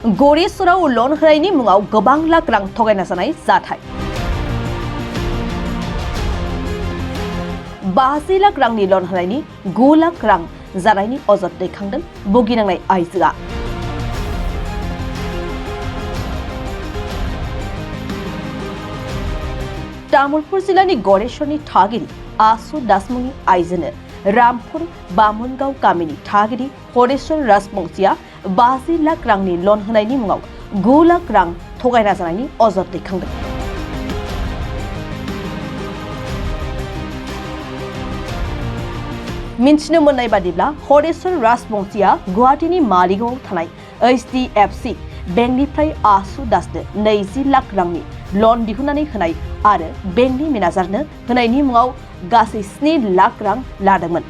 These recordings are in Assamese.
गरेस्वराव लन होनायनि मुङाव गोबां लाख रां थगायना जानाय जाथाय 50 लाख रांनि लन होनायनि 9 लाख रां जानायनि अजद दैखांदों भुगिनांनाय आइजोआ तामुलपुर जिल्लानि गरेस्वरनि थागिरि आसु दासमुंनि आइजोनो रामपुर बामुनगाव गामिनि थागिरि हरेश्वर राजबंशीया 50 लाख रांनि लन होनायनि मुङाव 9 लाख रां थगायना जानायनि अजद दैखांदों। मिन्थिनो मोननाय बादिब्ला हरेश्वर राजबंशीया गुवाहाटीनि मालिगावआव थानाय HDFC बेंकनिफ्राय आसु दासनो 20 लाख रांनि लन दिहुननानै होनाय आरो बेंकनि मेनेजारनो होनायनि मुङाव गासै 7 लाख रां लादोंमोन।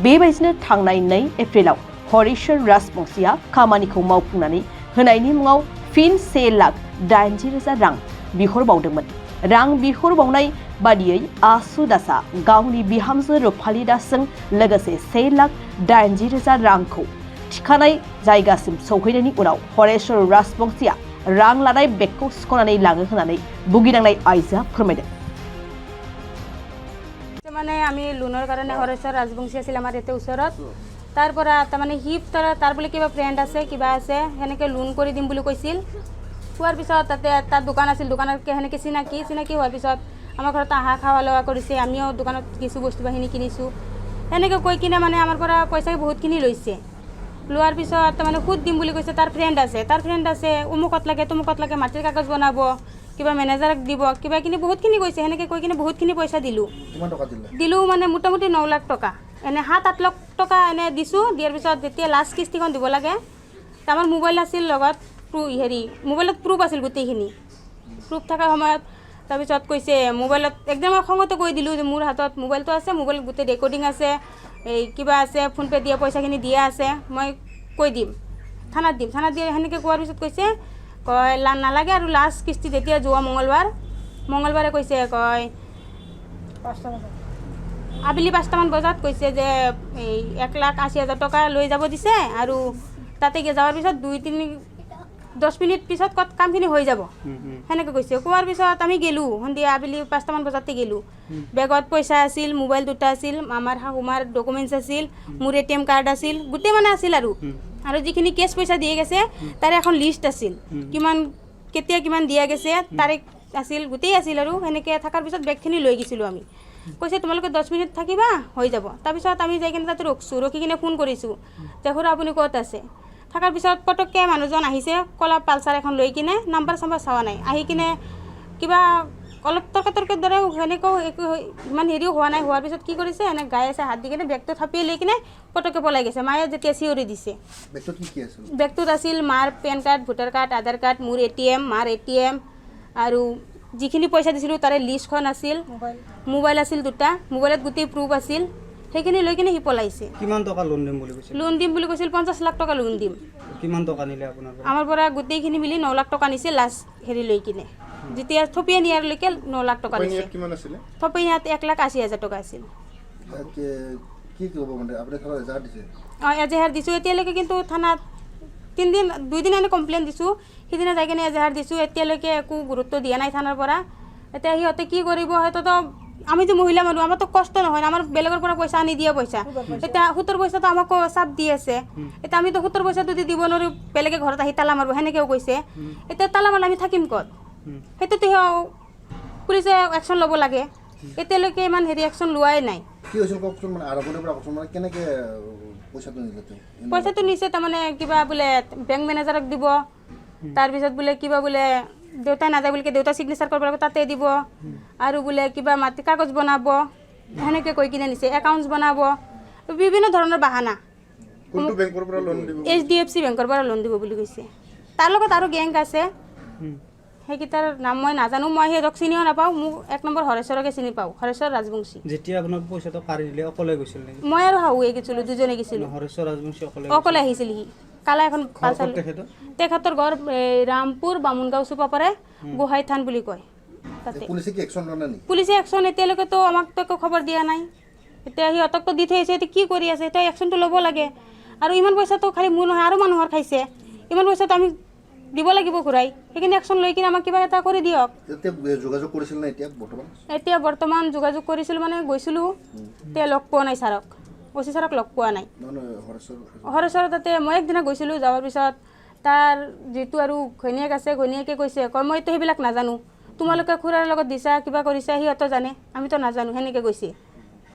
बेबायदिनो थांनाय 2 एप्रिलाव हरेश्वर राजबंशीया खामानिखौ मावफुंनानै होनायनि मुङाव फिन 1,80,000 रां बिहरबावदोंमोन। रां बिहरबावनाय बादियै आसु दासआ गावनि बिहामजो रुपाली दासजों लोगोसे 1,80,000 रांखौ थिखानाय जायगासिम सौहैनायनि उनाव हरेश्वर राजबंशीया रां लानाय बेगखौ सिख'नानै लाङो होननानै भुगिनांनाय आइजोआ फोरमायदों। মানে আমি লোনৰ কাৰণে হৰেশ্বৰ ৰাজবংশী আছিল আমাৰ ইয়াতে ওচৰত তাৰ পৰা তাৰমানে সি তাৰ বুলি কিবা ফ্ৰেণ্ড আছে কিবা আছে সেনেকৈ লোন কৰি দিম বুলি কৈছিল। কোৱাৰ পিছত তাতে তাৰ দোকান আছিল দোকানত সেনেকৈ চিনাকি হোৱাৰ পিছত আমাৰ ঘৰত আহা খাওয়া লোৱা কৰিছে আমিও দোকানত কিছু বস্তু বাহিনী কিনিছোঁ সেনেকৈ কৈ কিনে মানে আমাৰ পৰা পইচা বহুতখিনি লৈছে। লোৱাৰ পিছত তাৰমানে সুদ দিম বুলি কৈছে তাৰ ফ্ৰেণ্ড আছে অমুকত লাগে তমুকত লাগে মাটিৰ কাগজ বনাব কিবা মেনেজাৰক দিব কিবা কিনি বহুতখিনি কৈছে সেনেকৈ কৈ কিনে বহুতখিনি পইচা দিলোঁ। দিলোঁ মানে মোটামুটি 9 লাখ টকা এনে 7-8 লাখ টকা এনে দিছোঁ। দিয়াৰ পিছত যেতিয়া লাষ্ট কিস্তিখন দিব লাগে আমাৰ মোবাইল আছিল লগত মোবাইলত প্ৰুফ আছিল গোটেইখিনি প্ৰুফ থকাৰ সময়ত তাৰপিছত কৈছে মোবাইলত একদম খঙতে কৈ দিলোঁ যে মোৰ হাতত মোবাইলটো আছে মোবাইলত গোটেই ৰেকৰ্ডিং আছে এই কিবা আছে ফোনপে দিয়া পইচাখিনি দিয়া আছে মই কৈ দিম থানাত দিম দিয়ে সেনেকৈ কোৱাৰ পিছত কৈছে কয় নালাগে আৰু লাষ্ট কিস্তি যেতিয়া যোৱা মঙলবাৰে কৈছে কয় আবেলি 5টামান বজাত কৈছে যে এই 1,80,000 টকা লৈ যাব দিছে আৰু তাতে যাৱাৰ পিছত 2-10 মিনিট পিছত কামখিনি হৈ যাব সেনেকৈ কৈছে। কোৱাৰ পিছত আমি গেলোঁ সন্ধিয়া আবেলি 5টামান বজাতে গেলোঁ। বেগত পইচা আছিল মোবাইল 2টা আছিল আমাৰ শাহুমাৰ ডকুমেণ্টছ আছিল মোৰ ATM কাৰ্ড আছিল গোটেই মানে আছিল আৰু যিখিনি কেছ পইচা দিয়ে গেছে তাৰে এখন লিষ্ট আছিল কেতিয়া কিমান দিয়া গেছে তাৰিখ আছিল গোটেই আছিল আৰু সেনেকৈ থকাৰ পিছত বেগখিনি লৈ গৈছিলোঁ আমি। কৈছে তোমালোকে 10 মিনিট থাকিবা হৈ যাব। তাৰপিছত আমি যাই কিনে তাতে ৰখি কিনে ফোন কৰিছোঁ যে খুৰা আপুনি ক'ত আছে থকাৰ পিছত পটককৈ মানুহজন আহিছে ক'লা পালচাৰ এখন লৈ কিনে নাম্বাৰ চাৱা নাই আহি কিনে কিবা অলপ তৰ্কৰ দৰে সেনেকৈও একো ইমান হেৰিও হোৱা নাই। হোৱাৰ পিছত কি কৰিছে এনে গাই আছে হাত দি কিনে বেগটো থাপিয়ে লৈ কিনে পটককৈ পলাই গৈছে। মায়ে যেতিয়া চিঞৰি দিছে বেগটোত আছিল মাৰ পেন কাৰ্ড ভোটাৰ কাৰ্ড আধাৰ কাৰ্ড মোৰ মাৰ ATM আৰু যিখিনি পইচা দিছিলোঁ তাৰে লিষ্টখন আছিল মোবাইল আছিল 2টা মোবাইলত গোটেই প্ৰুফ আছিল সেইখিনি লৈ কিনে সি পলাইছে। কিমান টকা লোন দিম বুলি কৈছিল? লোন দিম বুলি কৈছিল 50 লাখ টকা লোন দিম। কিমান টকা নিলে আপোনাৰ পৰা? আমাৰ পৰা গোটেইখিনি মিলি 9 লাখ টকা নিছে লাষ্ট লৈ কিনে যেতিয়া থপিয়ে নিয়াৰলৈকে 9 লাখ টকা নিছে। থপিয়ে নিয়াত 1,80,000 টকা আছিল। কি কৰিব মানে আপুনি থানাত এজাহাৰ দিছে? এজাহাৰ দিছোঁ এতিয়ালৈকে কিন্তু থানাত 2 দিন এনে কমপ্লেইন দিছোঁ সিদিনা যাই কিনে এজাহাৰ দিছোঁ এতিয়ালৈকে একো গুৰুত্ব দিয়া নাই থানাৰ পৰা। এতিয়া সিহঁতে কি কৰিব হয়তো আমি যে মহিলা মানুহ আমাৰতো কষ্ট নহয় আমাৰ বেলেগৰ পৰা পইচা আনি দিয়া পইচা এতিয়া সুতৰ পইচাটো আমাকো চাপ দি আছে এতিয়া আমিতো সুতৰ পইচাটো যদি দিব নোৱাৰোঁ বেলেগে ঘৰত আহি তালা মাৰিব সেনেকৈও কৈছে। এতিয়া তালা মাৰিলে আমি থাকিম ক'ত সেইটোতো পুলিচে একশ্যন ল'ব লাগে এতিয়ালৈকে ইমান একশ্যন লোৱাই নাই। পইচাটো নিছে তাৰমানে কিবা বোলে বেংক মেনেজাৰক দিব তাৰপিছত বোলে কিবা বোলে দেউতাই নাযায় বুলি দেউতা চিগনেচাৰ কৰিব লাগিব তাতে দিব আৰু বোলে কিবা মাটি কাগজ বনাব সেনেকৈ কৈ কিনে নিছে একাউণ্টছ বনাব বিভিন্ন ধৰণৰ বাহানা। HDFC বেংকৰ পৰা লোন দিব বুলি কৈছে। তাৰ লগত আৰু গেং আছে সেইকেইটাৰ নাম মই নাজানো মই সিহঁতক চিনিও নাপাওঁ মোক 1 নম্বৰ হৰেশ্বৰকে চিনি পাওঁ হৰেশ্বৰ ৰাজবংশী। যেতিয়া আপোনাক পইচাটো কাঢ়ি দিলে অকলে গৈছিল নেকি? মই আৰু শাহুৱে গৈছিলোঁ দুজনে গৈছিলোঁ। হৰেশ্বৰ ৰাজবংশী অকলে আহিছিল সি কালা এখন পালচাৰ তেখেতৰ ঘৰ ৰামপুৰ বামুনগাঁও চুপাপাৰে গোহাঁই থান বুলি কয় তাতে। পুলিচে একশ্যন এতিয়ালৈকেতো আমাক একো খবৰ দিয়া নাই। এতিয়া সিহঁতকতো দি থৈ আহিছে, এতিয়া কি কৰি আছে, এতিয়া একশ্যনটো ল'ব লাগে। আৰু ইমান পইচাটো খালি মোৰ নহয়, আৰু মানুহৰ খাইছে, ইমান পইচাটো আমি দিব লাগিব ঘূৰাই। সেইখিনি একশ্যন লৈ কিনে আমাক কিবা এটা কৰি দিয়ক। এতিয়া যোগাযোগ কৰিছিল নে এতিয়া বৰ্তমান? এতিয়া বৰ্তমান যোগাযোগ কৰিছিলোঁ, মানে গৈছিলোঁ, এতিয়া লগ পোৱা নাই ছাৰক, অচি ছাৰক লগ পোৱা নাই। হৰেশ্বৰৰ তাতে মই একদিনা গৈছিলোঁ, যোৱাৰ পিছত তাৰ যিটো আৰু ঘৈণীয়েক আছে, ঘৈণীয়েকে কৈছে, কয় মইতো সেইবিলাক নাজানো, তোমালোকে খুৰাৰ লগত দিছা, কিবা কৰিছা, সিহঁতো জানে, আমিতো নাজানো, সেনেকৈ কৈছে।